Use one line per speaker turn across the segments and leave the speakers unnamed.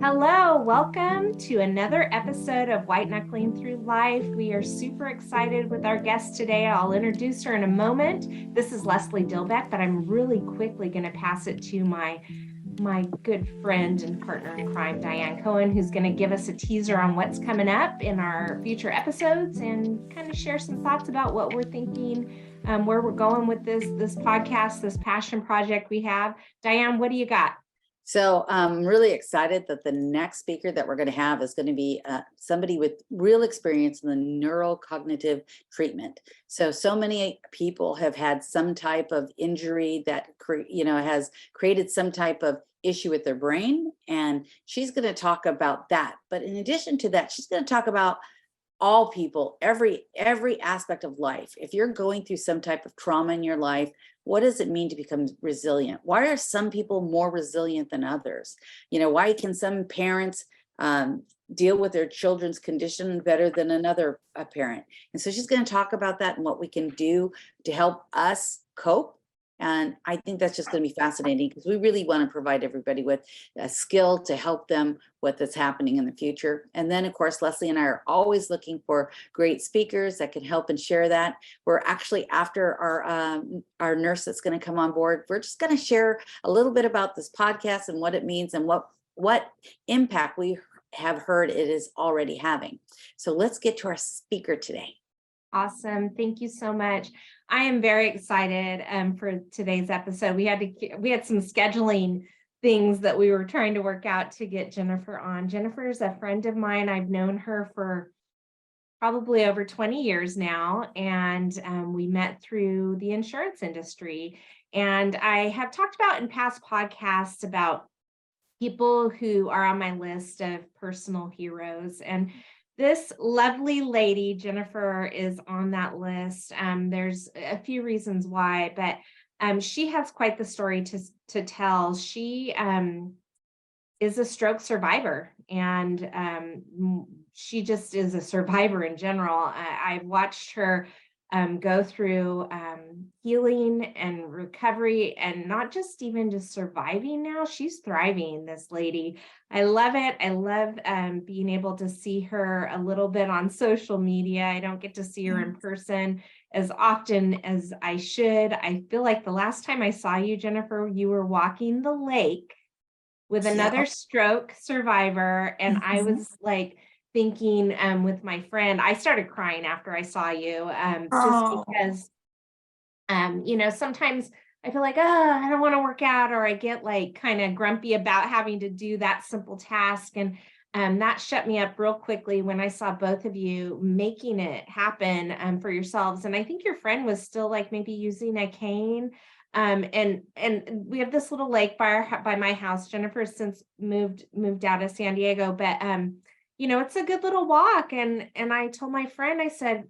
Hello, welcome to another episode of White Knuckling Through Life. We are super excited with our guest today. I'll introduce her in a moment. This is Leslie Dilbeck, but I'm really quickly going to pass it to my good friend and partner in crime, Diann Cohen, who's going to give us a teaser on what's coming up in our future episodes and kind of share some thoughts about what we're thinking, where we're going with this podcast, this passion project we have. Diann, what do you got?
So I'm really excited that the next speaker that we're going to have is going to be somebody with real experience in the neurocognitive treatment. So many people have had some type of injury that has created some type of issue with their brain, and she's going to talk about that. But in addition to that, she's going to talk about all people, every aspect of life. If you're going through some type of trauma in your life, what does it mean to become resilient? Why are some people more resilient than others? Why can some parents deal with their children's condition better than another parent? And so she's going to talk about that and what we can do to help us cope. And I think that's just going to be fascinating because we really want to provide everybody with a skill to help them with what's happening in the future. And then, of course, Leslie and I are always looking for great speakers that can help and share that. We're actually, after our nurse that's going to come on board, we're just going to share a little bit about this podcast and what it means and what impact we have heard it is already having. So let's get to our speaker today.
Awesome. Thank you so much. I am very excited for today's episode. We had some scheduling things that we were trying to work out to get Jennifer on. Jennifer is a friend of mine. I've known her for probably over 20 years now, and we met through the insurance industry. And I have talked about in past podcasts about people who are on my list of personal heroes, and this lovely lady, Jennifer, is on that list. There's a few reasons why, but she has quite the story to tell. She is a stroke survivor, and she just is a survivor in general. I've watched her go through healing and recovery, and not just even just surviving now. She's thriving, this lady. I love it. I love being able to see her a little bit on social media. I don't get to see her in person as often as I should. I feel like the last time I saw you, Jennifer, you were walking the lake with another stroke survivor. And I was like, thinking with my friend, I started crying after I saw you, just because, sometimes I feel like, I don't want to work out, or I get like kind of grumpy about having to do that simple task. And that shut me up real quickly when I saw both of you making it happen for yourselves. And I think your friend was still like maybe using a cane. And we have this little lake by my house. Jennifer has since moved out of San Diego, but it's a good little walk. And I told my friend, I said,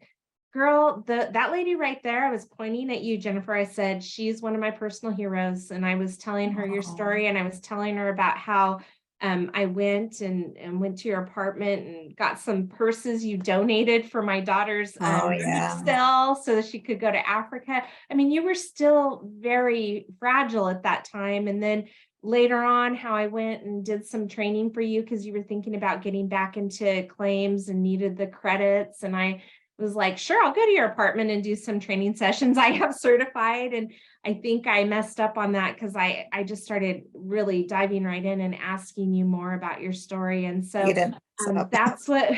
girl, that lady right there, I was pointing at you, Jennifer. I said, she's one of my personal heroes. And I was telling her your story, and I was telling her about how I went and to your apartment and got some purses you donated for my daughter's sale so that she could go to Africa. I mean, you were still very fragile at that time. And then later on, how I went and did some training for you because you were thinking about getting back into claims and needed the credits. And I was like, sure, I'll go to your apartment and do some training sessions. I have certified. And I think I messed up on that because I just started really diving right in and asking you more about your story. And so that's what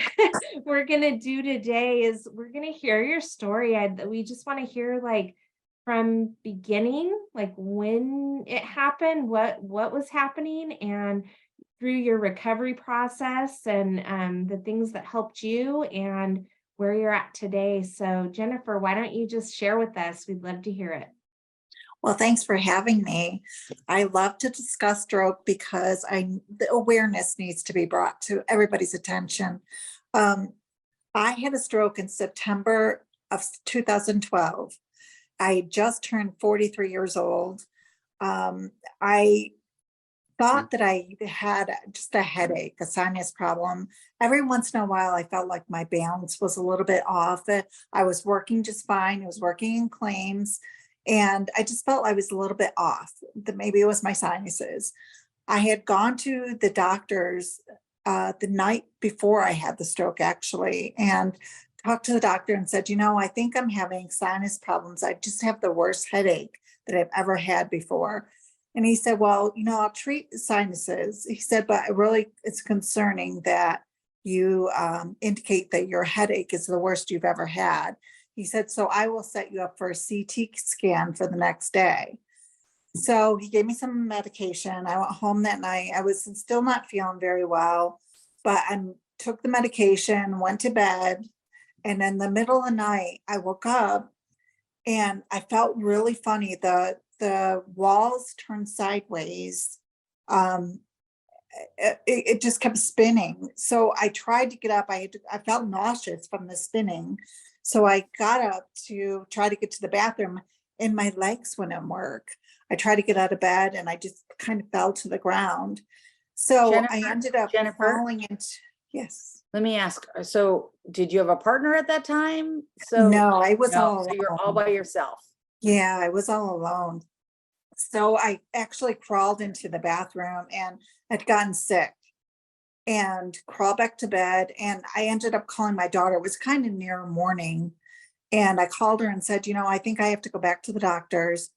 we're going to do today is we're going to hear your story. We just want to hear like from beginning, like when it happened, what was happening, and through your recovery process, and the things that helped you, and where you're at today. So Jennifer, why don't you just share with us? We'd love to hear it.
Well, thanks for having me. I love to discuss stroke because the awareness needs to be brought to everybody's attention. I had a stroke in September of 2012. I just turned 43 years old. I thought that I had just a headache, a sinus problem. Every once in a while, I felt like my balance was a little bit off. I was working just fine. I was working in claims, and I just felt I was a little bit off. That maybe it was my sinuses. I had gone to the doctors the night before I had the stroke, actually, and talked to the doctor and said, I think I'm having sinus problems. I just have the worst headache that I've ever had before. And he said, well, I'll treat the sinuses. He said, but it's concerning that you indicate that your headache is the worst you've ever had. He said, so I will set you up for a CT scan for the next day. So he gave me some medication. I went home that night. I was still not feeling very well, but I took the medication, went to bed. And in the middle of the night, I woke up and I felt really funny. The walls turned sideways. It just kept spinning. So I tried to get up. I felt nauseous from the spinning. So I got up to try to get to the bathroom and my legs wouldn't work. I tried to get out of bed and I just kind of fell to the ground. So I ended up falling into, yes.
Let me ask, so did you have a partner at that time?
No, I was all
so you're all
alone.
by yourself.
Yeah, I was all alone. So I actually crawled into the bathroom and I'd gotten sick and crawled back to bed. And I ended up calling my daughter. It was kind of near morning. And I called her and said, I think I have to go back to the doctors.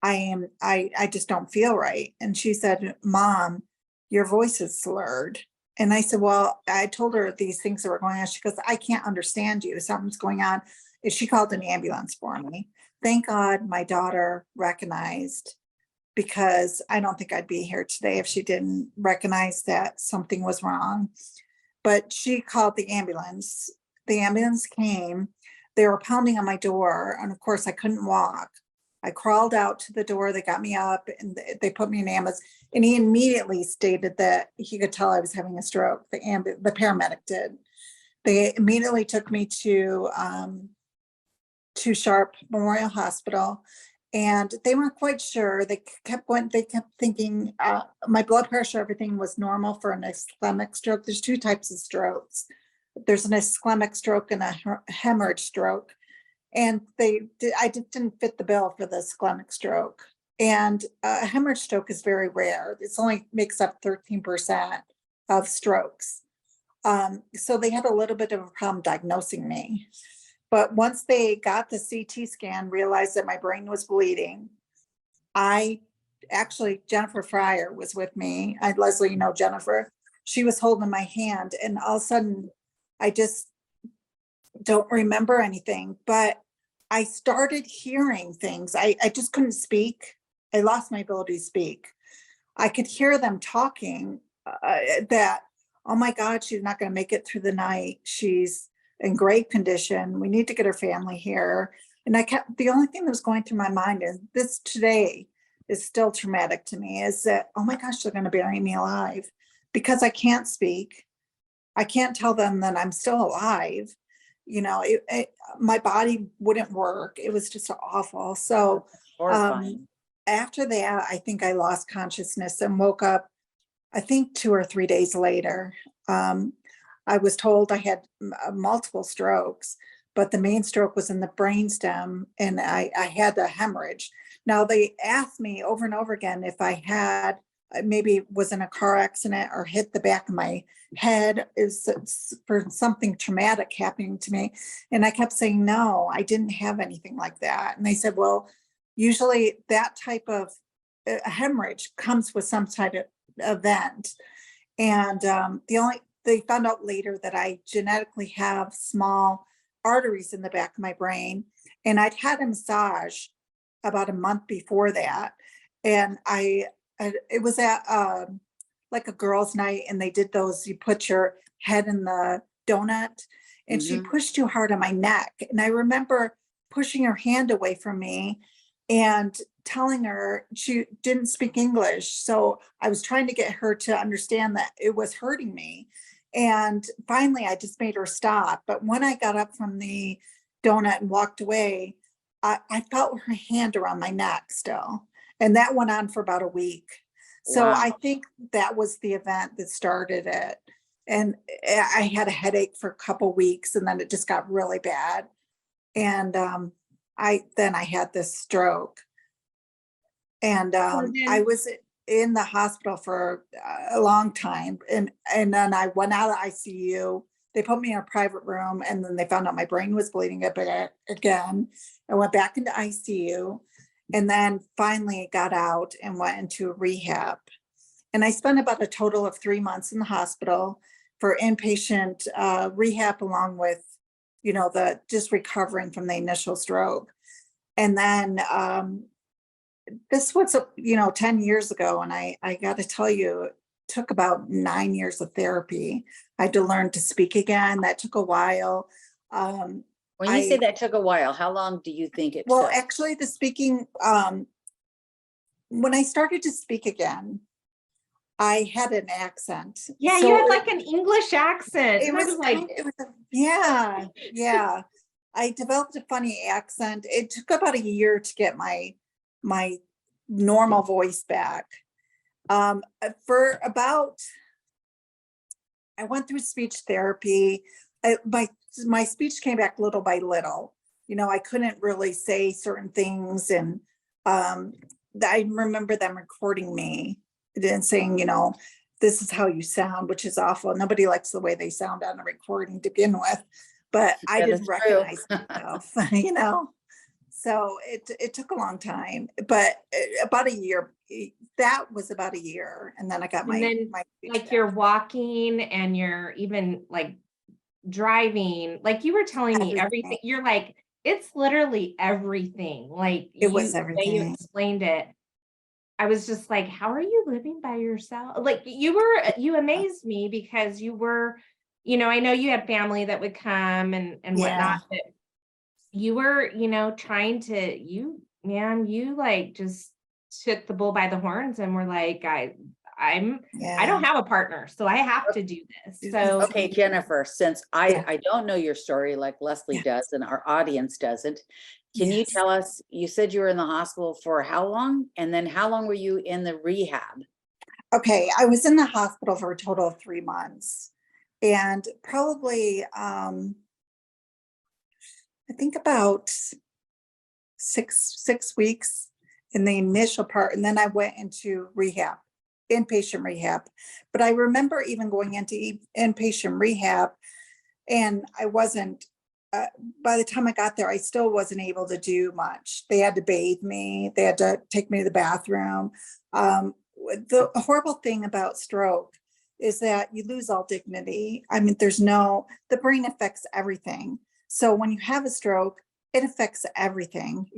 I just don't feel right. And she said, Mom, your voice is slurred. And I said, well, I told her these things that were going on. She goes, I can't understand you. Something's going on. And she called an ambulance for me. Thank God my daughter recognized, because I don't think I'd be here today if she didn't recognize that something was wrong. But she called the ambulance. The ambulance came. They were pounding on my door. And of course, I couldn't walk. I crawled out to the door. They got me up and they put me in an ambulance. And he immediately stated that he could tell I was having a stroke. The paramedic did. They immediately took me to Sharp Memorial Hospital. And they weren't quite sure. They kept thinking my blood pressure, everything was normal for an ischemic stroke. There's two types of strokes. There's an ischemic stroke and a hemorrhage stroke. And I just didn't fit the bill for the ischemic stroke. And a hemorrhage stroke is very rare. It's only makes up 13% of strokes. So they had a little bit of a problem diagnosing me. But once they got the CT scan, realized that my brain was bleeding. Jennifer Fryer was with me. Leslie, Jennifer. She was holding my hand, and all of a sudden, I just don't remember anything. But I started hearing things. I just couldn't speak. I lost my ability to speak. I could hear them talking that, oh my God, she's not going to make it through the night. She's in great condition. We need to get her family here. And the only thing that was going through my mind is this today is still traumatic to me, is that, oh my gosh, they're going to bury me alive because I can't speak. I can't tell them that I'm still alive. My body wouldn't work. It was just awful. So after that, I think I lost consciousness and woke up, I think 2 or 3 days later. I was told I had multiple strokes, but the main stroke was in the brainstem and I had a hemorrhage. Now they asked me over and over again if I had maybe was in a car accident or hit the back of my head is for something traumatic happening to me. And I kept saying, no, I didn't have anything like that. And they said, well, usually that type of hemorrhage comes with some type of event. And they found out later that I genetically have small arteries in the back of my brain. And I'd had a massage about a month before that. And it was at like a girls' night, and they did those, you put your head in the donut, and she pushed too hard on my neck. And I remember pushing her hand away from me and telling her she didn't speak English. So I was trying to get her to understand that it was hurting me. And finally, I just made her stop. But when I got up from the donut and walked away, I felt her hand around my neck still. And that went on for about a week. So
Wow.
I think that was the event that started it. And I had a headache for a couple weeks, and then it just got really bad. And I had this stroke. And I was in the hospital for a long time. And then I went out of ICU. They put me in a private room, and then they found out my brain was bleeding a bit again. I went back into ICU, and then finally got out and went into rehab. And I spent about a total of 3 months in the hospital for inpatient rehab, along with, the just recovering from the initial stroke. And then this was, 10 years ago. And I got to tell you, it took about 9 years of therapy. I had to learn to speak again. That took a while.
When you say that took a while, how long do you think it
Well,
took?
actually, the speaking, when I started to speak again, I had an accent.
Yeah,
So
you had like an English accent.
it
And I
was
was like,
yeah, yeah. I developed a funny accent. It took about a year to get my normal voice back. For about, I went through speech therapy. My speech came back little by little. I couldn't really say certain things, and I remember them recording me and saying, this is how you sound, which is awful. Nobody likes the way they sound on a recording to begin with, but I
That is
didn't
true.
recognize myself, So it took a long time, but about a year. That was about a year, and then I got
and then
my speech
like
back.
you're walking and you're even like driving, like you were telling me everything. You're like, it's literally everything. Like
It was
the way you
everything.
explained it, I was just like, how are you living by yourself? Like you amazed me because you were, I know you had family that would come and whatnot,
Yeah.
but you were, trying to, you like just took the bull by the horns and were like, I
Yeah.
don't have a partner, so I have to do this. So
Okay, Jennifer, since
Yeah.
I don't know your story like Leslie
Yeah.
does and our audience doesn't, can you
Yes.
tell us, you said you were in the hospital for how long? And then how long were you in the rehab?
Okay, I was in the hospital for a total of 3 months, and probably I think about six weeks in the initial part, and then I went into rehab, inpatient rehab. But I remember even going into inpatient rehab, and I wasn't. By the time I got there, I still wasn't able to do much. They had to bathe me. They had to take me to the bathroom. The horrible thing about stroke is that you lose all dignity. I mean, the brain affects everything. So when you have a stroke, it affects everything.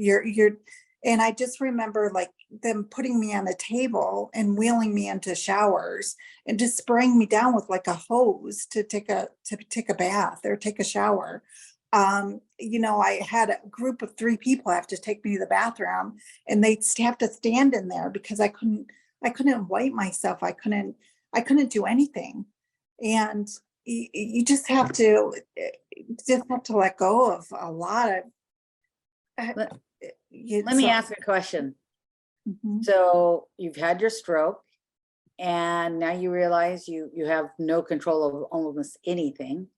And I just remember like them putting me on a table and wheeling me into showers and just spraying me down with like a hose to take a bath or take a shower. I had a group of 3 people have to take me to the bathroom, and they'd have to stand in there because I couldn't wipe myself. I couldn't do anything. And you just have to let go of a lot of.
Let me ask a question.
Mhm.
So you've had your stroke and now you realize you have no control of almost anything.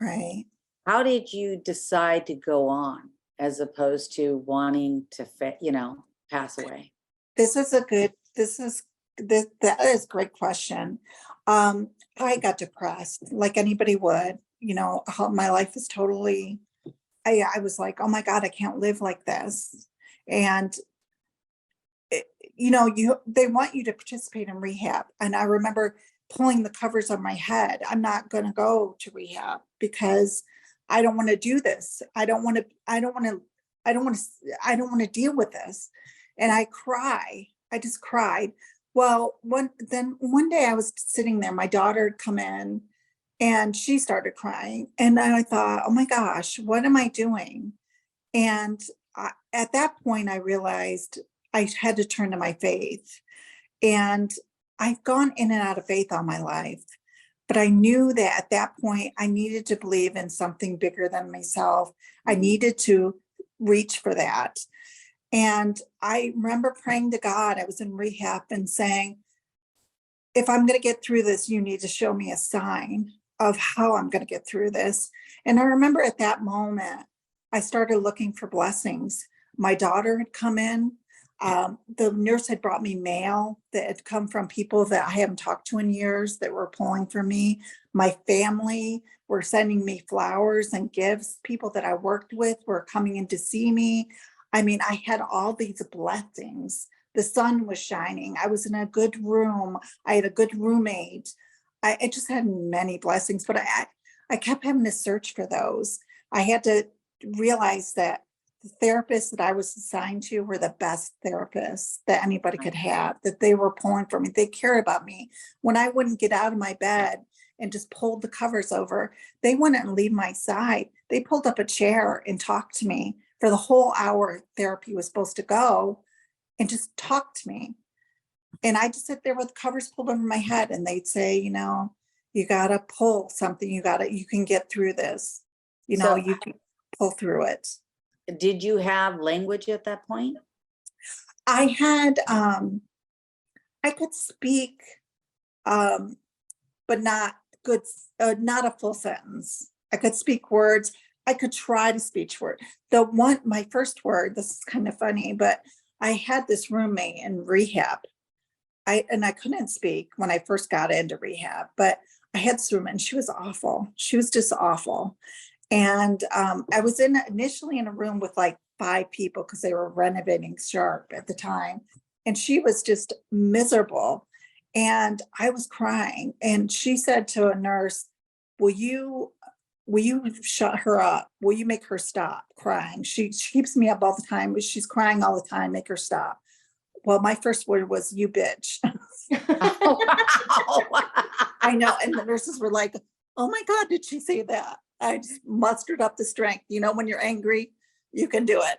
Right.
How did you decide to go on as opposed to wanting to, pass away?
That is a great question. I got depressed like anybody would. How my life is totally. I was like, oh my God, I can't live like this. And they want you to participate in rehab. And I remember pulling the covers on my head. I'm not going to go to rehab because I don't want to do this. I don't want to deal with this. And I just cried. Well, one day I was sitting there, my daughter had come in and she started crying. And I thought, oh my gosh, what am I doing? And at that point, I realized I had to turn to my faith. And I've gone in and out of faith all my life. But I knew that at that point, I needed to believe in something bigger than myself. I needed to reach for that. And I remember praying to God. I was in rehab and saying, if I'm going to get through this, you need to show me a sign of how I'm going to get through this. And I remember at that moment, I started looking for blessings. My daughter had come in. The nurse had brought me mail that had come from people that I haven't talked to in years that were pulling for me. My family were sending me flowers and gifts. People that I worked with were coming in to see me. I mean, I had all these blessings. The sun was shining. I was in a good room. I had a good roommate. I just had many blessings, but I kept having to search for those. I had to realize that the therapists that I was assigned to were the best therapists that anybody could have, that they were pulling for me. They cared about me. When I wouldn't get out of my bed and just pulled the covers over, they wouldn't leave my side. They pulled up a chair and talked to me for the whole hour therapy was supposed to go, and just talk to me. And I just sit there with covers pulled over my head, and they'd say, you gotta pull something, you can get through this,
So
you can pull through it.
did you have language at that point?
I had, I could speak, but not good, not a full sentence. I could speak words. I could try to speak word. My first word, this is kind of funny, but I had this roommate in rehab. I couldn't speak when I first got into rehab, but I had this roommate and she was awful. She was just awful. And I was initially in a room with like 5 people because they were renovating Sharp at the time. And she was just miserable. And I was crying. And she said to a nurse, will you shut her up? Will you make her stop crying? She keeps me up all the time. She's crying all the time. Make her stop. Well, my first word was, you bitch.
Oh, wow.
I know. And the nurses were like, oh my God, did she say that? I just mustered up the strength. When you're angry, you can do it,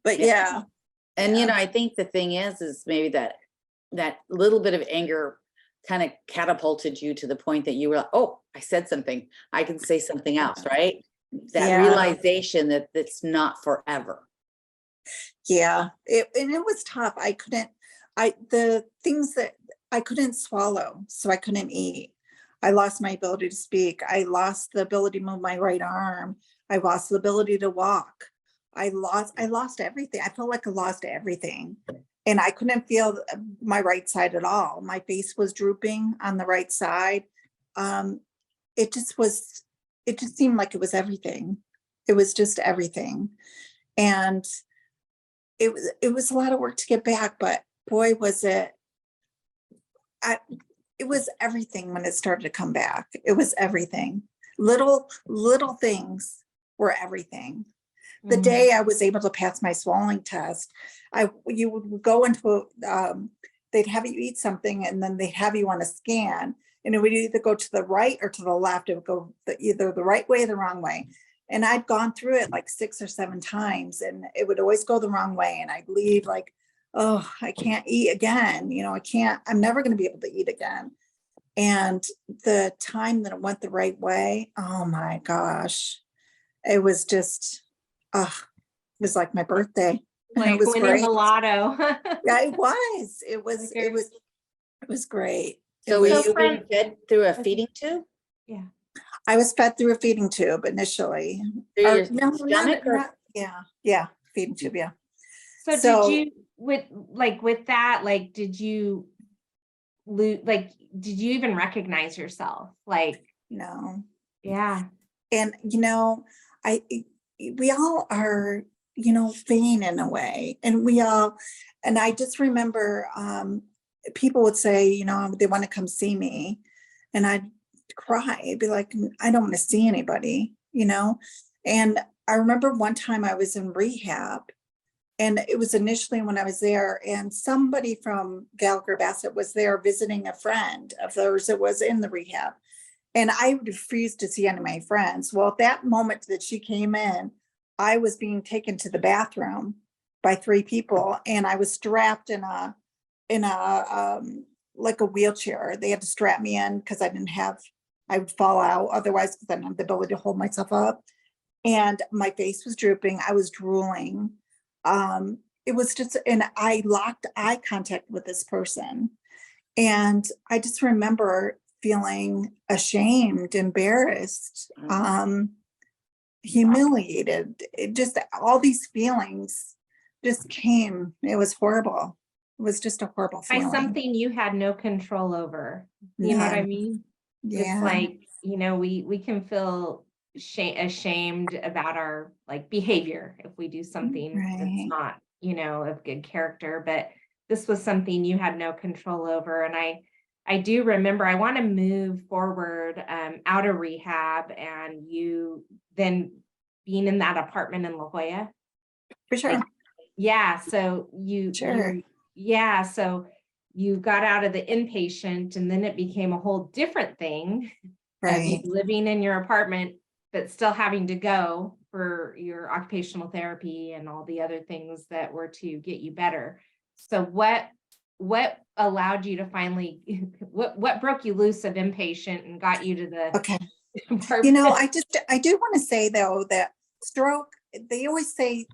but yeah.
And, I think the thing is maybe that little bit of anger kind of catapulted you to the point that you were like, oh, I said something. I can say something else, right? That realization that it's not forever.
Yeah. It was tough. The things that I couldn't swallow, so I couldn't eat. I lost my ability to speak. I lost the ability to move my right arm. I lost the ability to walk. I lost everything. I felt like I lost everything. And I couldn't feel my right side at all. My face was drooping on the right side. It just seemed like it was everything. It was just everything. And it was a lot of work to get back, but boy, was it. It was everything when it started to come back. It was everything. Little things were everything. The day I was able to pass my swallowing test, you would go into they'd have you eat something, and then they'd have you on a scan, and it would either go to the right or to the left. It would go either the right way or the wrong way. And I'd gone through it like 6 or 7 times, and it would always go the wrong way. And I'd leave like, oh, I can't eat again. I'm never going to be able to eat again. And the time that it went the right way, oh my gosh, it was just, it was like my birthday.
Like
it was
winning
great.
the lotto.
Yeah, it was great.
So were you being fed through a feeding tube?
Yeah.
I was fed through a feeding tube initially.
Yeah,
feeding tube, yeah.
So did you with that, like, did you did you even recognize yourself? Like,
no.
Yeah.
And we all are, vain in a way, and I just remember people would say, they want to come see me, and I'd cry. I'd be like, I don't want to see anybody, and I remember one time I was in rehab, and it was initially when I was there, and somebody from Gallagher Bassett was there visiting a friend of theirs that was in the rehab. And I refused to see any of my friends. Well, at that moment that she came in, I was being taken to the bathroom by 3 people, and I was strapped in a like a wheelchair. They had to strap me in because I would fall out otherwise, because I didn't have the ability to hold myself up. And my face was drooping. I was drooling. It was just, and I locked eye contact with this person. And I just remember feeling ashamed, embarrassed, humiliated, just all these feelings just came. It was horrible. It was just a horrible
By
feeling.
something you had no control over. You know what I
None.
mean? It's
Yeah.
like, we can feel ashamed about our like behavior if we do something that's
Right.
not, of good character. But this was something you had no control over. And I do remember I want to move forward out of rehab and you then being in that apartment in La Jolla.
For sure.
Like, yeah, so
Sure.
so you got out of the inpatient and then it became a whole different thing of you
Right.
living in your apartment, but still having to go for your occupational therapy and all the other things that were to get you better. So what allowed you to finally what broke you loose of inpatient and got you to the
Okay.
apartment?
I do want to say though that stroke, they always say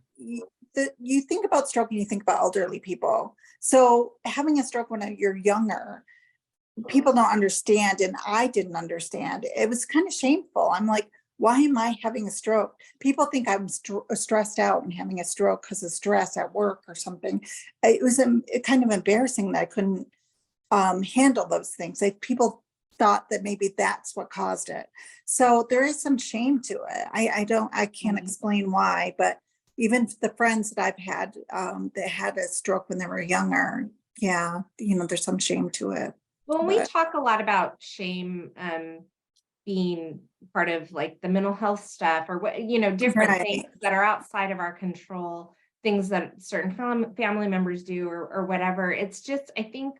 that you think about stroke and you think about elderly people. So having a stroke when you're younger, people don't understand, and I didn't understand. It was kind of shameful. I'm like, why am I having a stroke? People think I'm stressed out and having a stroke because of stress at work or something. It was kind of embarrassing that I couldn't handle those things. People thought that maybe that's what caused it. So there is some shame to it. I can't
Mhm.
explain why, but even the friends that I've had that had a stroke when they were younger, yeah, there's some shame to it.
Well, we
But
talk a lot about shame being part of like the mental health stuff or what, different things
right,
that are outside of our control, things that certain family members do or whatever. It's just, I think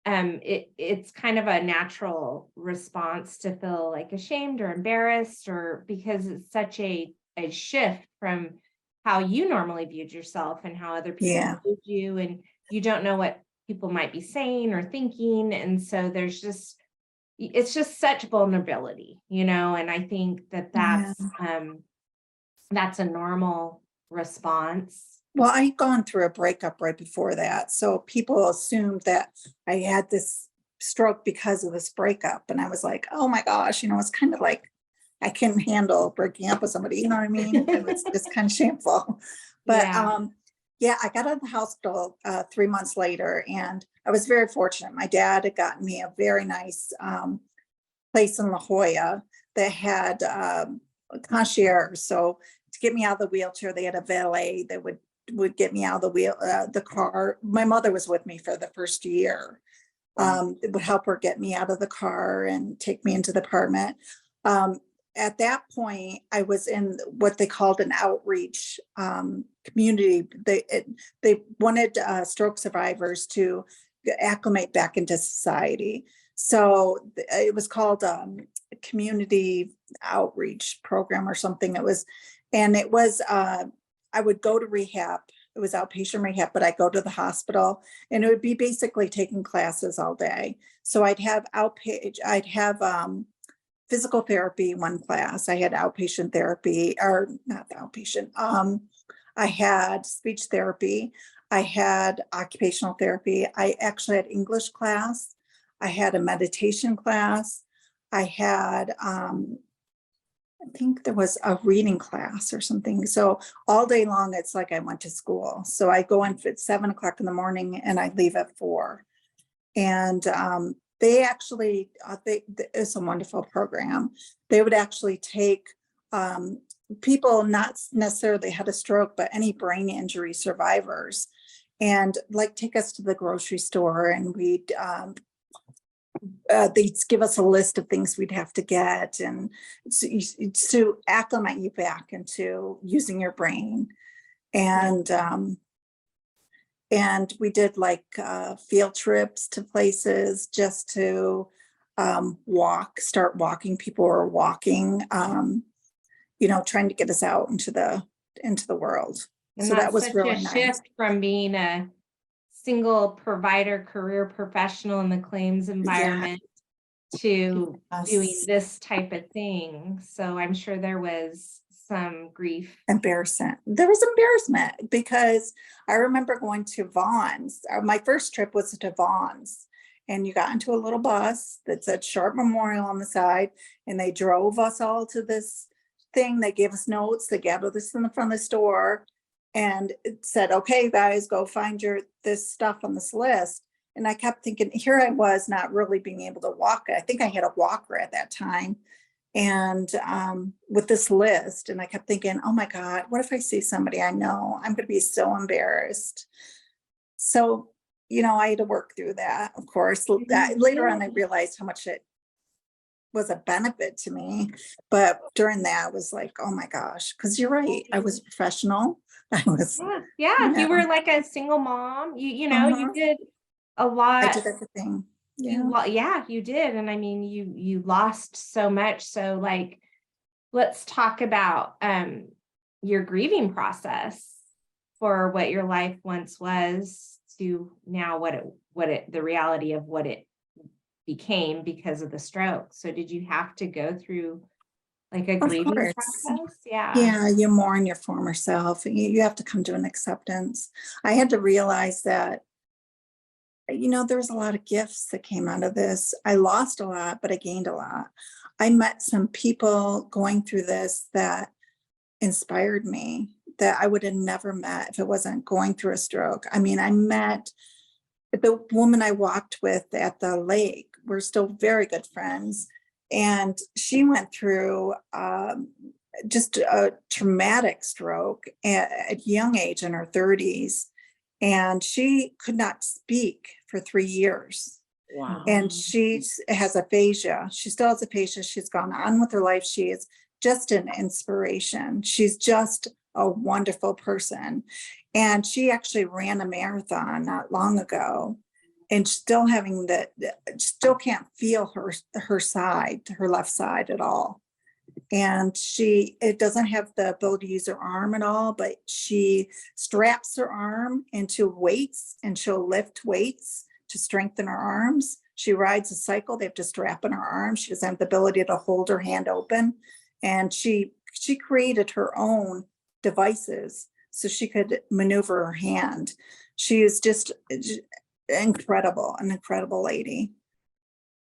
it's kind of a natural response to feel like ashamed or embarrassed or because it's such a shift from how you normally viewed yourself and how other people
yeah,
viewed you and you don't know what people might be saying or thinking and so it's just such vulnerability, and I think that
yeah.
that's a normal response.
Well, I'd gone through a breakup right before that. So people assumed that I had this stroke because of this breakup. And I was like, oh my gosh, it's kind of like I couldn't handle breaking up with somebody, you know what I mean? It was just kind of shameful. But
Yeah.
yeah, I got out of the hospital 3 months later, and I was very fortunate. My dad had gotten me a very nice place in La Jolla that had a concierge. So to get me out of the wheelchair, they had a valet that would get me out of the car. My mother was with me for the first year. It would help her get me out of the car and take me into the apartment. Um, at that point, I was in what they called an outreach community. They wanted stroke survivors to acclimate back into society. So it was called a community outreach program or something. It was I would go to rehab. It was outpatient rehab, but I go to the hospital, and it would be basically taking classes all day. So I'd have physical therapy one class. I had outpatient therapy, or not the outpatient. I had speech therapy. I had occupational therapy. I actually had English class. I had a meditation class. I had I think there was a reading class or something. So all day long, it's like I went to school. So I go in at 7 o'clock in the morning and I leave at 4. And they actually, it's a wonderful program. They would actually take people not necessarily had a stroke, but any brain injury survivors, and like take us to the grocery store, and they'd give us a list of things we'd have to get, and to acclimate you back into using your brain. And we did like field trips to places just to start walking. People were walking, trying to get us out into the world.
And
So that
that's
was
such a
really nice.
shift from being a single provider career professional in the claims
Yeah.
environment to doing
Yes.
this type of thing. So I'm sure there was some grief.
Embarrassment. There was embarrassment because I remember going to Vaughn's. My first trip was to Vaughn's, and you got into a little bus that said Sharp Memorial on the side, and they drove us all to this thing. They gave us notes. They gathered us in the front of the store, and it said, okay, guys, go find this stuff on this list. And I kept thinking, here I was not really being able to walk. I think I had a walker at that time. And with this list, and I kept thinking, oh my God, what if I see somebody I know? I'm going to be so embarrassed. So, I had to work through that, of course. Later on, I realized how much it was a benefit to me. But during that, I was like, oh my gosh, because you're right. I was a professional. I was,
Yeah. You were like a single mom. You did a lot.
I did everything. Yeah.
You did. And I mean, you lost so much. So like, let's talk about your grieving process for what your life once was to now the reality of what it became because of the stroke. So did you have to go through like a grieving process?
Yeah, you mourn your former self. You have to come to an acceptance. I had to realize that, there was a lot of gifts that came out of this. I lost a lot, but I gained a lot. I met some people going through this that inspired me that I would have never met if it wasn't going through a stroke. I mean, I met the woman I walked with at the lake. We're still very good friends. And she went through just a traumatic stroke at a young age in her 30s. And she could not speak for 3 years.
Wow.
And she has aphasia. She still has aphasia. She's gone on with her life. She is just an inspiration. She's just a wonderful person. And she actually ran a marathon not long ago, and still still can't feel her side, her left side at all. And it doesn't have the ability to use her arm at all, but she straps her arm into weights, and she'll lift weights to strengthen her arms. She rides a cycle. They have to strap in her arm. She doesn't have the ability to hold her hand open. And she created her own devices so she could maneuver her hand. She is just incredible, an incredible lady.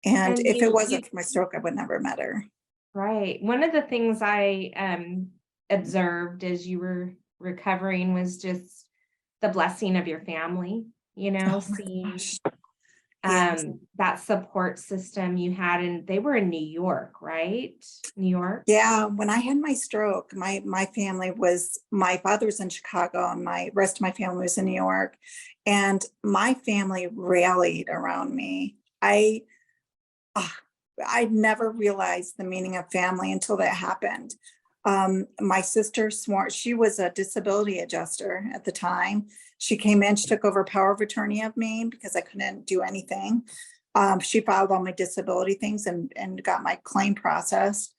And if it wasn't for my stroke, I would never have met her.
Right. One of the things I observed as you were recovering was just the blessing of your family, seeing that support system you had, and they were in New York, right? New York.
Yeah. When I had my stroke, my family my father was in Chicago, and my rest of my family was in New York, and my family rallied around me. I never realized the meaning of family until that happened. My sister she was a disability adjuster at the time. She came in, she took over power of attorney of me because I couldn't do anything. She filed all my disability things and got my claim processed.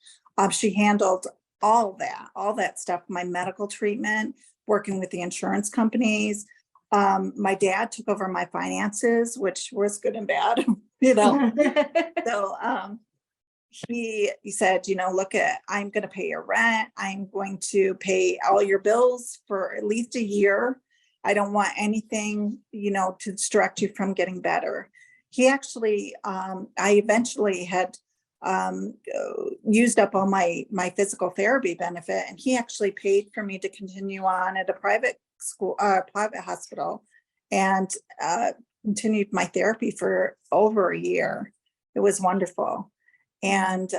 She handled all that stuff, my medical treatment, working with the insurance companies. My dad took over my finances, which was good and bad, So he said, look, I'm going to pay your rent. I'm going to pay all your bills for at least a year. I don't want anything, to distract you from getting better. He actually, I eventually had used up all my physical therapy benefit, and he actually paid for me to continue on at a private hospital, and continued my therapy for over a year. It was wonderful. And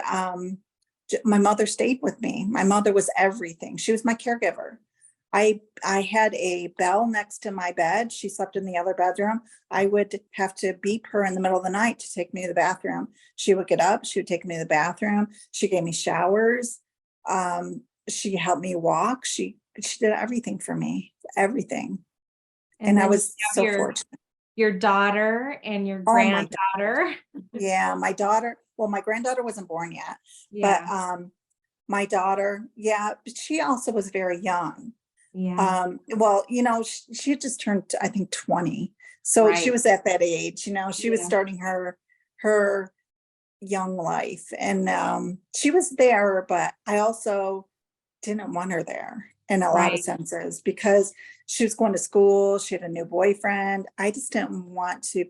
my mother stayed with me. My mother was everything. She was my caregiver. I had a bell next to my bed. She slept in the other bedroom. I would have to beep her in the middle of the night to take me to the bathroom. She would get up. She would take me to the bathroom. She gave me showers. She helped me walk. She did everything for me, everything. And I was so fortunate.
Your daughter and your granddaughter.
Yeah, my daughter. Well, my granddaughter wasn't born yet, but my daughter, but she also was very young.
Yeah.
Well, she had just turned, I think, 20. So she was at that age, she was starting her young life, and she was there, but I also didn't want her there in a lot of senses, because she was going to school. She had a new boyfriend. I just didn't want to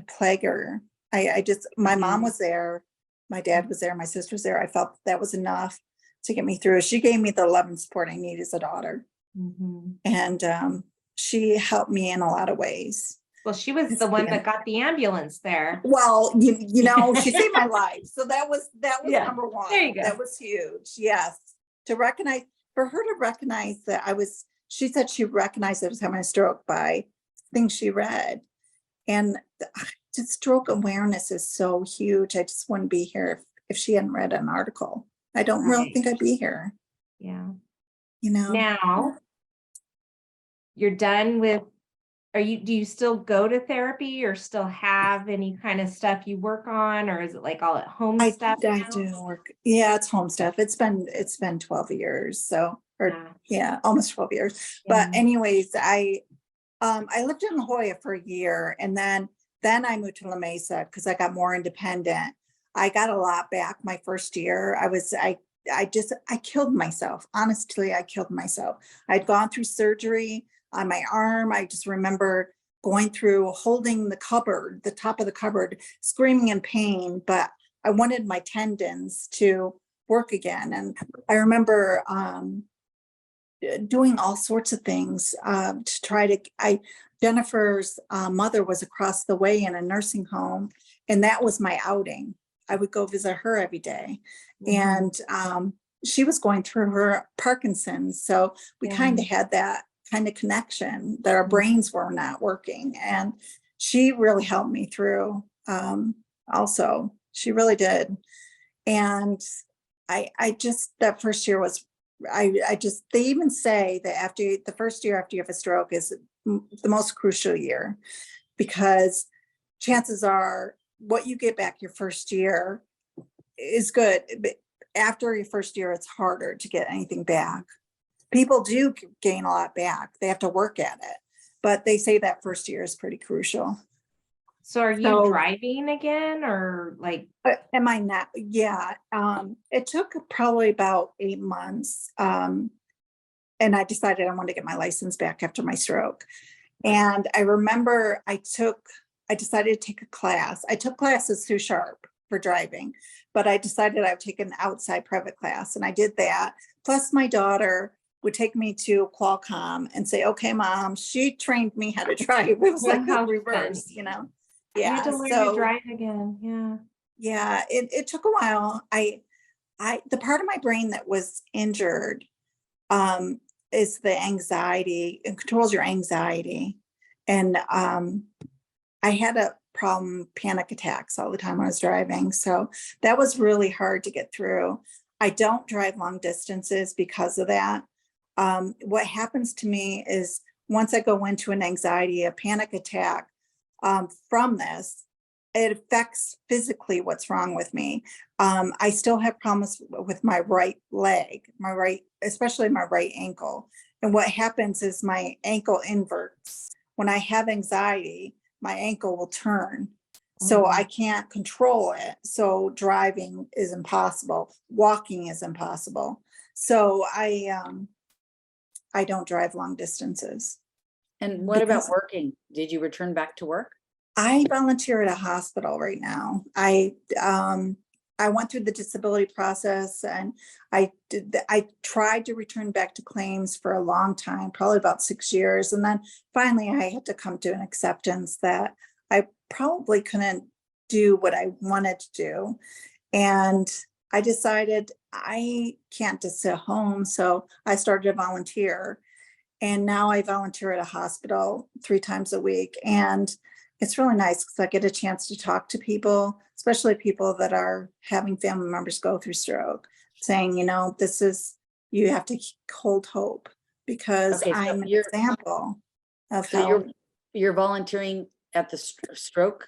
plague her. My mom was there. My dad was there. My sister was there. I felt that was enough to get me through. She gave me the love and support I need as a daughter.
Mhm.
And she helped me in a lot of ways.
Well, she was
It's
the one
been-
that got the ambulance there.
Well, you know, she saved my life. So that was
Yeah,
number one.
there you go.
That was huge. Yes. To recognize, for her to recognize that she said she recognized I was having a stroke by things she read. And just stroke awareness is so huge. I just wouldn't be here if she hadn't read an article. I don't really
Right.
think I'd be here,
Yeah.
you know.
Now you're done with, do you still go to therapy or still have any kind of stuff you work on, or is it like all at home
I
stuff
I
now?
do work. Yeah, it's home stuff. It's been 12 years. So, or
Yeah.
yeah, almost 12 years. But anyways, I lived in La Jolla for a year, and then I moved to La Mesa because I got more independent. I got a lot back my first year. I killed myself. Honestly, I killed myself. I'd gone through surgery on my arm. I just remember going through, holding the cupboard, the top of the cupboard, screaming in pain, but I wanted my tendons to work again. And I remember doing all sorts of things to try to, Jennifer's mother was across the way in a nursing home, and that was my outing. I would go visit her every day.
Mhm.
And she was going through her Parkinson's. So we kind of had that kind of connection that our
Mhm.
brains were not working. And she really helped me through also. She really did. And I just, that first year was, I just, they even say that after the first year after you have a stroke is the most crucial year, because chances are what you get back your first year is good. But after your first year, it's harder to get anything back. People do gain a lot back. They have to work at it. But they say that first year is pretty crucial.
So are you
So-
driving again, or like?
Am I not? Yeah. It took probably about 8 months. And I decided I wanted to get my license back after my stroke. And I remember I decided to take a class. I took classes through Sharp for driving, but I decided I would take an outside private class, and I did that. Plus my daughter would take me to Qualcomm and say, okay, mom, she trained me how to drive. It was like
How
a reverse,
fun.
you know?
You
Yeah.
had to learn to
So
drive again. Yeah.
yeah, it took a while. The part of my brain that was injured is the anxiety. It controls your anxiety. And I had a problem, panic attacks all the time when I was driving. So that was really hard to get through. I don't drive long distances because of that. What happens to me is once I go into an anxiety, a panic attack from this, it affects physically what's wrong with me. I still have problems with my right leg, especially my right ankle. And what happens is my ankle inverts. When I have anxiety, my ankle will turn. So I can't control it. So driving is impossible. Walking is impossible. So I don't drive long distances.
And what about
Because-
working? Did you return back to work?
I volunteer at a hospital right now. I went through the disability process, and I tried to return back to claims for a long time, probably about 6 years. And then finally I had to come to an acceptance that I probably couldn't do what I wanted to do. And I decided I can't just sit home. So I started to volunteer. And now I volunteer at a hospital 3 times a week. And it's really nice because I get a chance to talk to people, especially people that are having family members go through stroke, saying, you have to hold hope, because
Okay, so
I'm an
you're
example of
so
how.
you're volunteering at the stroke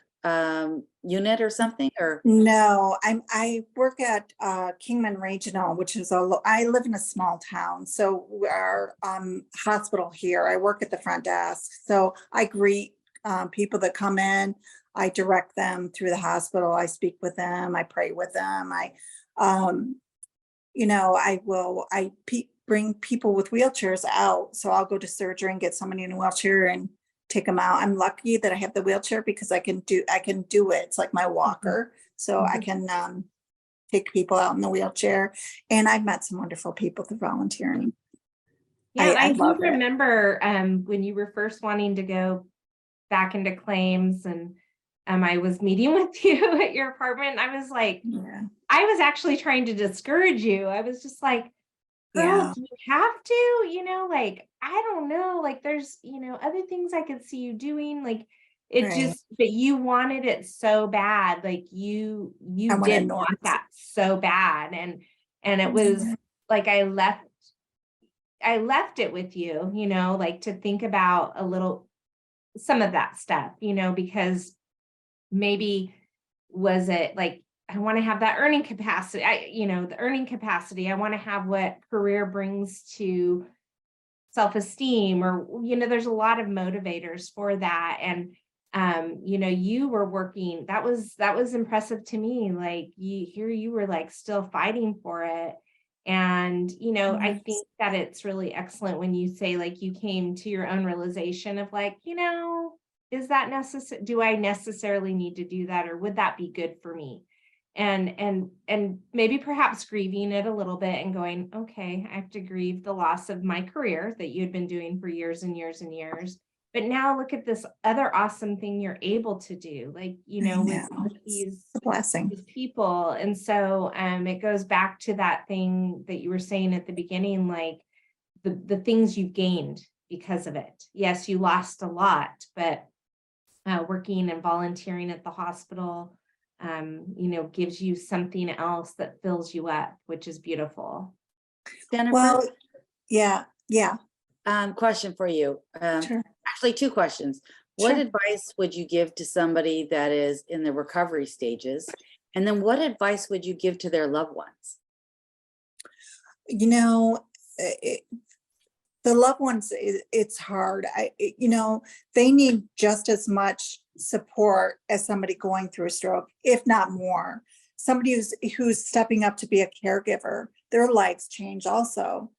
unit or something, or?
No, I work at Kingman Regional, which is I live in a small town. So our hospital here, I work at the front desk. So I greet people that come in. I direct them through the hospital. I speak with them. I pray with them. Bring people with wheelchairs out. So I'll go to surgery and get somebody in a wheelchair and take them out. I'm lucky that I have the wheelchair because I can do it. It's like my walker. So I can take people out in the wheelchair. And I've met some wonderful people through volunteering.
Yeah, and
I
I do
love it.
remember when you were first wanting to go back into claims, and I was meeting with you at your apartment. I was like,
Yeah.
I was actually trying to discourage you. I was just like, girl,
Yeah.
do you have to? You know, like, I don't know. Like, there's, other things I could see you doing. Like, it
Right.
just, but you wanted it so bad. Like,
I
you
want to
did
know.
want that so bad. And it was
Yeah.
like, I left it with you, like to think about some of that stuff, because maybe was it like, I want to have that earning capacity. The earning capacity. I want to have what career brings to self-esteem, or, there's a lot of motivators for that. And, you were working, that was impressive to me. Like you were like still fighting for it. And, I
Yes.
think that it's really excellent when you say like you came to your own realization of like, is that necessary? Do I necessarily need to do that? Or would that be good for me? And maybe perhaps grieving it a little bit and going, okay, I have to grieve the loss of my career that you had been doing for years and years and years. But now look at this other awesome thing you're able to do, like,
I
with
know.
these
It's a blessing.
people. And so it goes back to that thing that you were saying at the beginning, like the things you've gained because of it. Yes, you lost a lot, but working and volunteering at the hospital, gives you something else that fills you up, which is beautiful.
Jennifer,
Well, yeah. Yeah.
question for you.
Sure.
Actually, two questions. What
Sure.
advice would you give to somebody that is in the recovery stages? And then what advice would you give to their loved ones?
You know, it, the loved ones, it's hard. They need just as much support as somebody going through a stroke, if not more. Somebody who's stepping up to be a caregiver, their lives change also.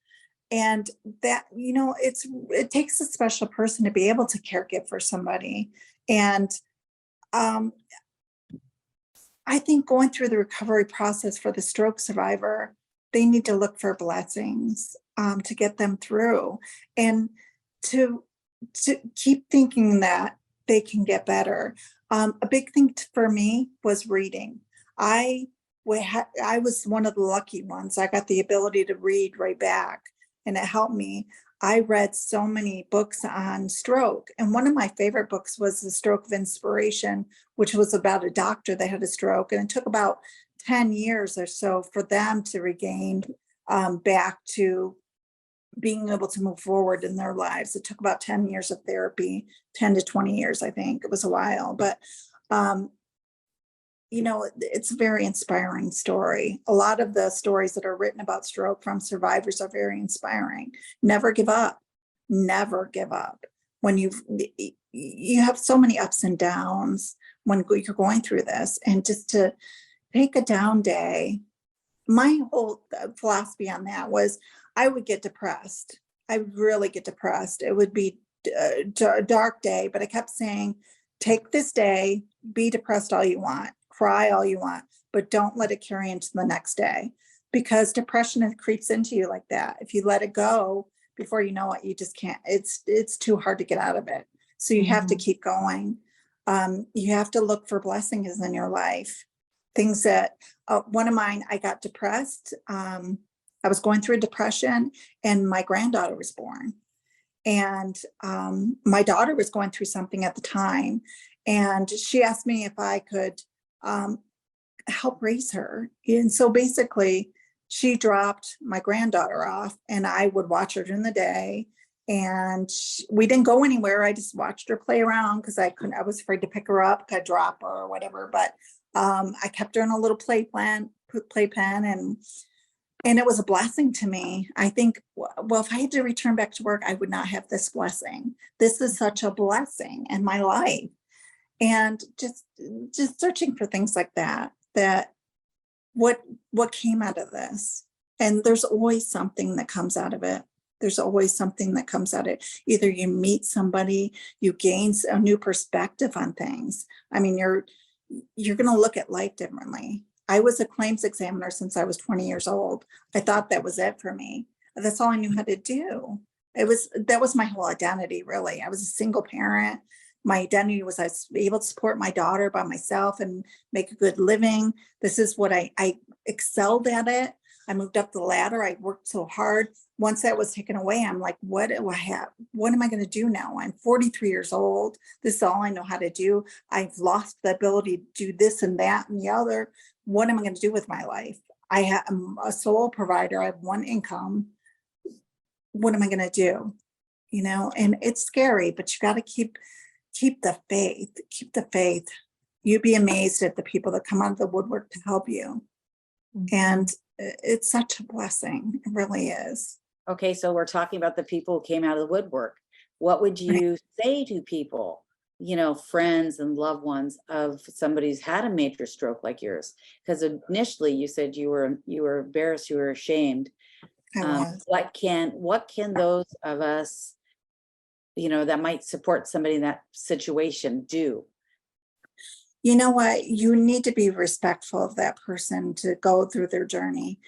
And that, it takes a special person to be able to caregive for somebody. And um, I think going through the recovery process for the stroke survivor, they need to look for blessings to get them through, and to keep thinking that they can get better. A big thing for me was reading. I was one of the lucky ones. I got the ability to read right back, and it helped me. I read so many books on stroke, and one of my favorite books was The Stroke of Inspiration, which was about a doctor that had a stroke, and it took about 10 years or so for them to regain back to being able to move forward in their lives. It took about 10 years of therapy, 10 to 20 years, I think. It was a while, but um, it's a very inspiring story. A lot of the stories that are written about stroke from survivors are very inspiring. Never give up. Never give up. When you have so many ups and downs when you're going through this, and just to take a down day. My whole philosophy on that was I would get depressed. I would really get depressed. It would be a dark day, but I kept saying, take this day, be depressed all you want, cry all you want, but don't let it carry into the next day, because depression creeps into you like that. If you let it go, before you know it, you just can't. It's too hard to get out of it. So you have to keep going. You have to look for blessings in your life. Things that one of mine, I got depressed. I was going through a depression, and my granddaughter was born. And my daughter was going through something at the time, and she asked me if I could help raise her. And so basically, she dropped my granddaughter off, and I would watch her during the day. And we didn't go anywhere. I just watched her play around because I was afraid to pick her up, could drop her or whatever. But I kept her in a little playpen, and it was a blessing to me. I think, well, if I had to return back to work, I would not have this blessing. This is such a blessing in my life. And just searching for things like that, what came out of this. And there's always something that comes out of it. There's always something that comes out of it. Either you meet somebody, you gain a new perspective on things. I mean, you're going to look at life differently. I was a claims examiner since I was 20 years old. I thought that was it for me. That's all I knew how to do. That was my whole identity, really. I was a single parent. My identity was I was able to support my daughter by myself and make a good living. This is what I excelled at it. I moved up the ladder. I worked so hard. Once that was taken away, I'm like, what do I have? What am I going to do now? I'm 43 years old. This is all I know how to do. I've lost the ability to do this and that and the other. What am I going to do with my life? I'm a sole provider. I have one income. What am I going to do? You know, and it's scary, but you got to keep the faith, keep the faith. You'd be amazed at the people that come out of the woodwork to help you. And it's such a blessing. It really is.
Okay, so we're talking about the people who came out of the woodwork. What would you say to people, you know, friends and loved ones of somebody who's had a major stroke like yours? Because initially you said you were embarrassed, you were ashamed.
I was.
What can those of us, you know, that might support somebody in that situation do?
You know what? You need to be respectful of that person to go through their journey.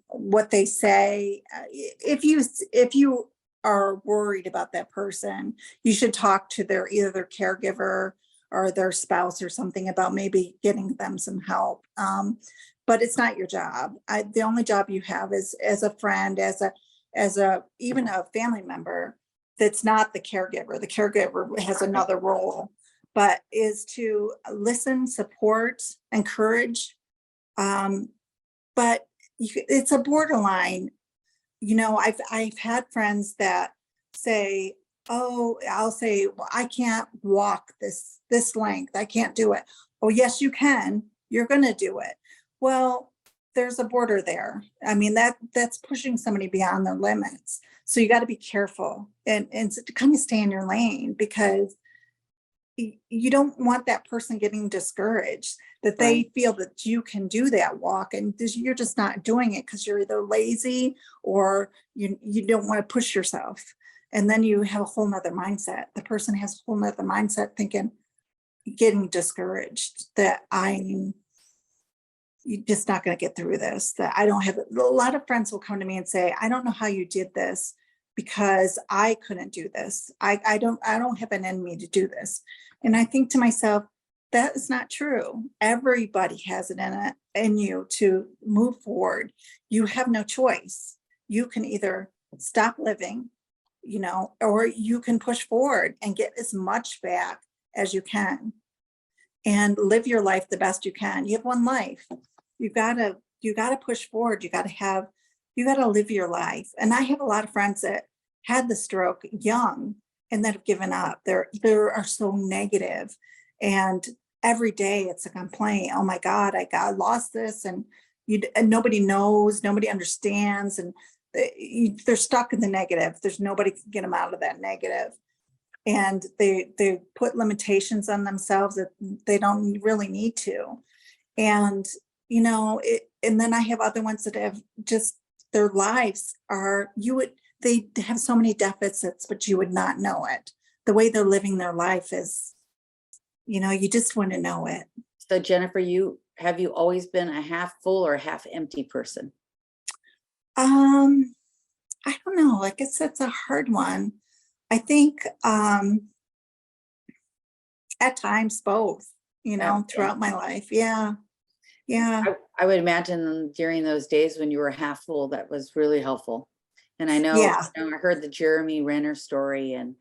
What they say, if you are worried about that person, you should talk to either their caregiver or their spouse or something about maybe getting them some help. But it's not your job. The only job you have is as a friend, as a even a family member that's not the caregiver. The caregiver has another role, but is to listen, support, encourage. But it's a borderline. You know, I've had friends that say, "Oh, I'll say, well, I can't walk this length. I can't do it." Oh, yes, you can. You're going to do it. Well, there's a border there. I mean, that's pushing somebody beyond their limits. So you got to be careful and to kind of stay in your lane, because you don't want that person getting discouraged, that they feel that you can do that walk and you're just not doing it because you're either lazy or you don't want to push yourself. And then you have a whole nother mindset. The person has a whole nother mindset, thinking, getting discouraged, that you're just not going to get through this, that I don't have. A lot of friends will come to me and say, I don't know how you did this because I couldn't do this. I don't have it in me to do this. And I think to myself, that is not true. Everybody has it in you to move forward. You have no choice. You can either stop living, you know, or you can push forward and get as much back as you can and live your life the best you can. You have one life. You gotta push forward. You gotta live your life. And I have a lot of friends that had the stroke young and that have given up. They are so negative, and every day it's a complaint. Oh my God, I lost this, and nobody knows, nobody understands, and they're stuck in the negative. There's nobody can get them out of that negative. And they put limitations on themselves that they don't really need to. And, you know, and then I have other ones that have just, their lives are, they have so many deficits, but you would not know it. The way they're living their life is, you know, you just want to know it.
So Jennifer, have you always been a half full or a half empty person?
I don't know. I guess that's a hard one. I think at times both, you know, throughout my life. Yeah. Yeah.
I would imagine during those days when you were half full, that was really helpful. And I know,
Yeah.
I heard the Jeremy Renner story, and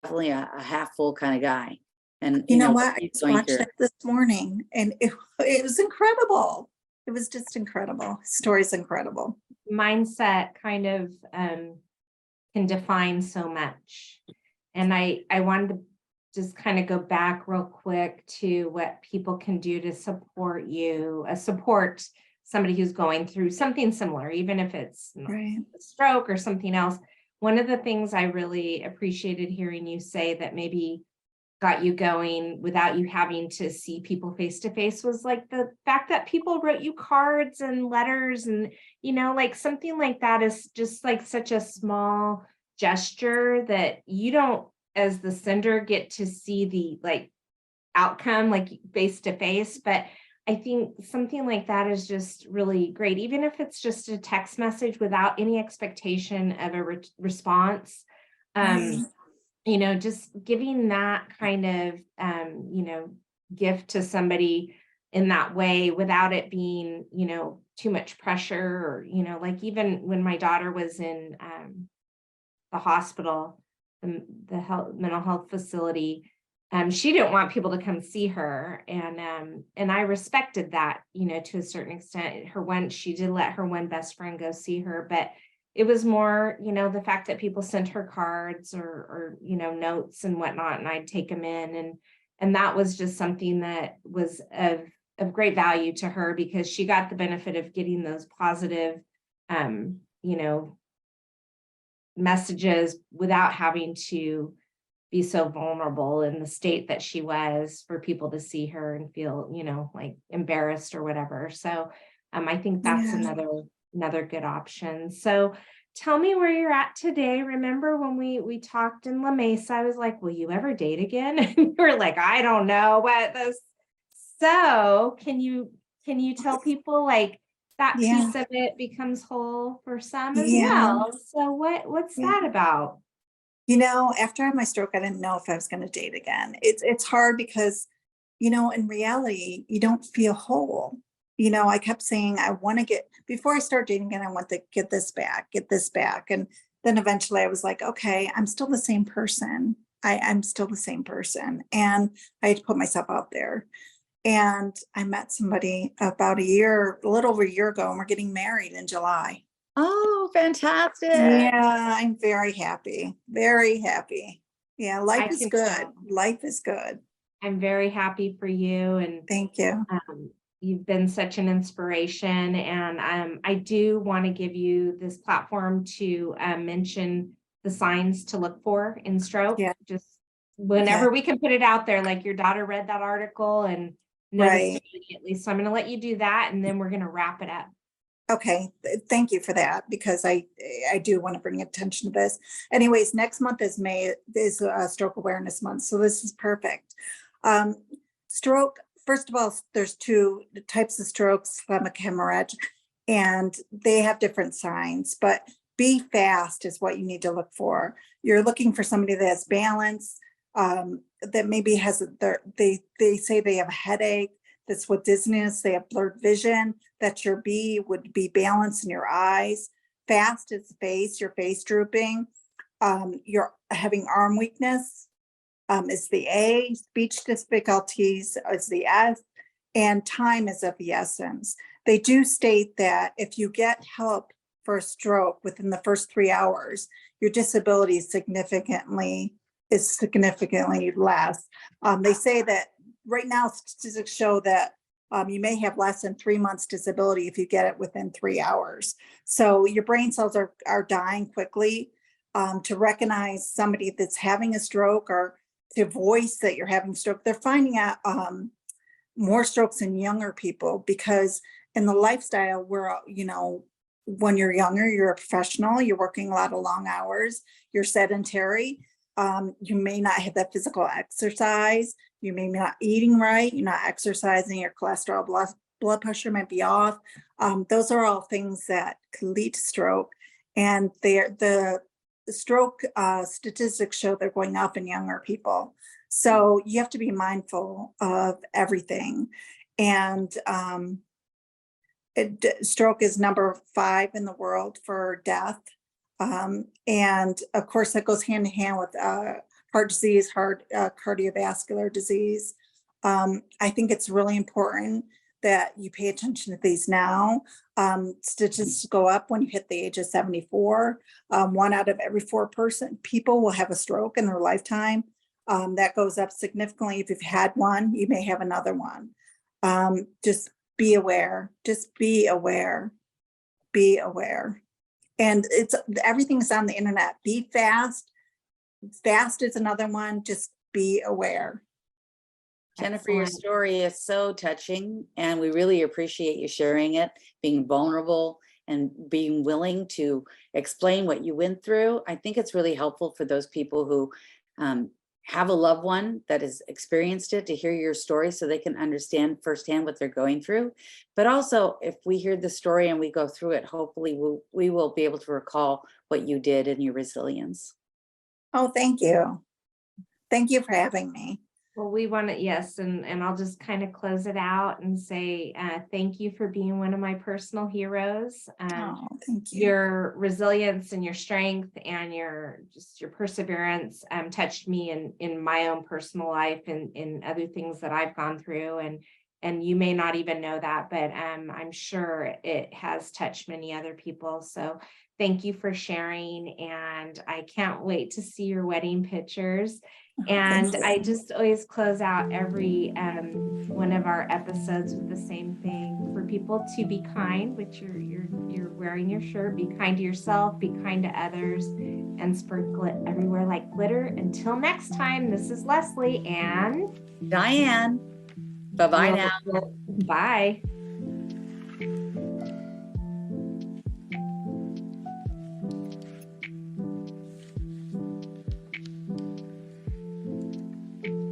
definitely a half full kind of guy. And
You know what? I
he's
just
going
watched
through.
that this morning, and it was incredible. It was just incredible. Story's incredible.
Mindset kind of can define so much. And I wanted to just kind of go back real quick to what people can do to support you, support somebody who's going through something similar, even if it's
Right.
a stroke or something else. One of the things I really appreciated hearing you say that maybe got you going without you having to see people face to face was like the fact that people wrote you cards and letters, and you know, like something like that is just like such a small gesture that you don't, as the sender, get to see the like outcome like face to face. But I think something like that is just really great, even if it's just a text message without any expectation of a response.
Right.
Just giving that kind of, gift to somebody in that way without it being, too much pressure, or, like even when my daughter was in the hospital, the mental health facility, she didn't want people to come see her. And I respected that, to a certain extent. She did let her one best friend go see her, but it was more, the fact that people sent her cards or notes and whatnot, and I'd take them in, and that was just something that was of great value to her, because she got the benefit of getting those positive, messages without having to be so vulnerable in the state that she was, for people to see her and feel, like embarrassed or whatever. So I think that's
Yeah.
another good option. So tell me where you're at today. Remember when we talked in La Mesa, I was like, will you ever date again? And you were like, I don't know what this. So can you tell people, like, that
Yeah.
piece of it becomes whole for some as
Yeah.
well? So what's
Yeah.
that about?
After I had my stroke, I didn't know if I was going to date again. It's hard because, in reality, you don't feel whole. I kept saying, I want to before I start dating again, I want to get this back, get this back. And then eventually I was like, okay, I'm still the same person. I'm still the same person. And I had to put myself out there. And I met somebody about a little over a year ago, and we're getting married in July.
Oh, fantastic.
Yeah, I'm very happy. Very happy. Yeah, life
I
is
can
good.
tell.
Life is good.
I'm very happy for you, and
Thank you.
you've been such an inspiration. And I do want to give you this platform to mention the signs to look for in stroke.
Yeah,
Just
yeah,
whenever we can put it out there, like your daughter read that article and noticed
right.
immediately. So I'm going to let you do that, and then we're going to wrap it up.
Okay, thank you for that, because I do want to bring attention to this. Anyways, next month is Stroke Awareness Month, so this is perfect. Um, Stroke, first of all, there's two types of strokes: ischemic hemorrhage, and they have different signs. But be fast is what you need to look for. You're looking for somebody that has balance, that maybe has they say they have a headache. That's with dizziness, they have blurred vision. That your B would be balance in your eyes. Fast is your face drooping. You're having arm weakness is the A. Speech difficulties is the S. And time is of the essence. They do state that if you get help for a stroke within the first 3 hours, your disability is significantly less. They say that right now statistics show that you may have less than 3 months disability if you get it within 3 hours. So your brain cells are dying quickly. To recognize somebody that's having a stroke, or to voice that you're having a stroke, they're finding out more strokes in younger people, because in the lifestyle where, when you're younger, you're a professional, you're working a lot of long hours, you're sedentary. You may not have that physical exercise. You may not eating right. You're not exercising. Your cholesterol, blood pressure might be off. Those are all things that can lead to stroke. And the stroke statistics show they're going up in younger people. So you have to be mindful of everything. And stroke is number 5 in the world for death. And of course, that goes hand in hand with heart disease, cardiovascular disease. I think it's really important that you pay attention to these now. Statistics go up when you hit the age of 74. 1 out of every 4 people will have a stroke in their lifetime. That goes up significantly. If you've had one, you may have another one. Just be aware. Just be aware. Be aware. And everything's on the internet. Be fast. Fast is another one. Just be aware.
Jennifer, your
Excellent.
story is so touching, and we really appreciate you sharing it, being vulnerable and being willing to explain what you went through. I think it's really helpful for those people who have a loved one that has experienced it to hear your story so they can understand firsthand what they're going through. But also, if we hear the story and we go through it, hopefully we will be able to recall what you did and your resilience.
Oh, thank you. Thank you for having me.
Well, we want to, yes, and I'll just kind of close it out and say thank you for being one of my personal heroes.
Oh, thank you.
Your resilience and your strength and your perseverance touched me in my own personal life and in other things that I've gone through. And you may not even know that, but I'm sure it has touched many other people. So thank you for sharing. And I can't wait to see your wedding pictures.
Oh,
And
thank
I
you.
just always close out every one of our episodes with the same thing: for people to be kind, which you're wearing your shirt. Be kind to yourself, be kind to others, and sprinkle it everywhere like glitter. Until next time, this is Leslie and
Diann, bye-bye now.
bye.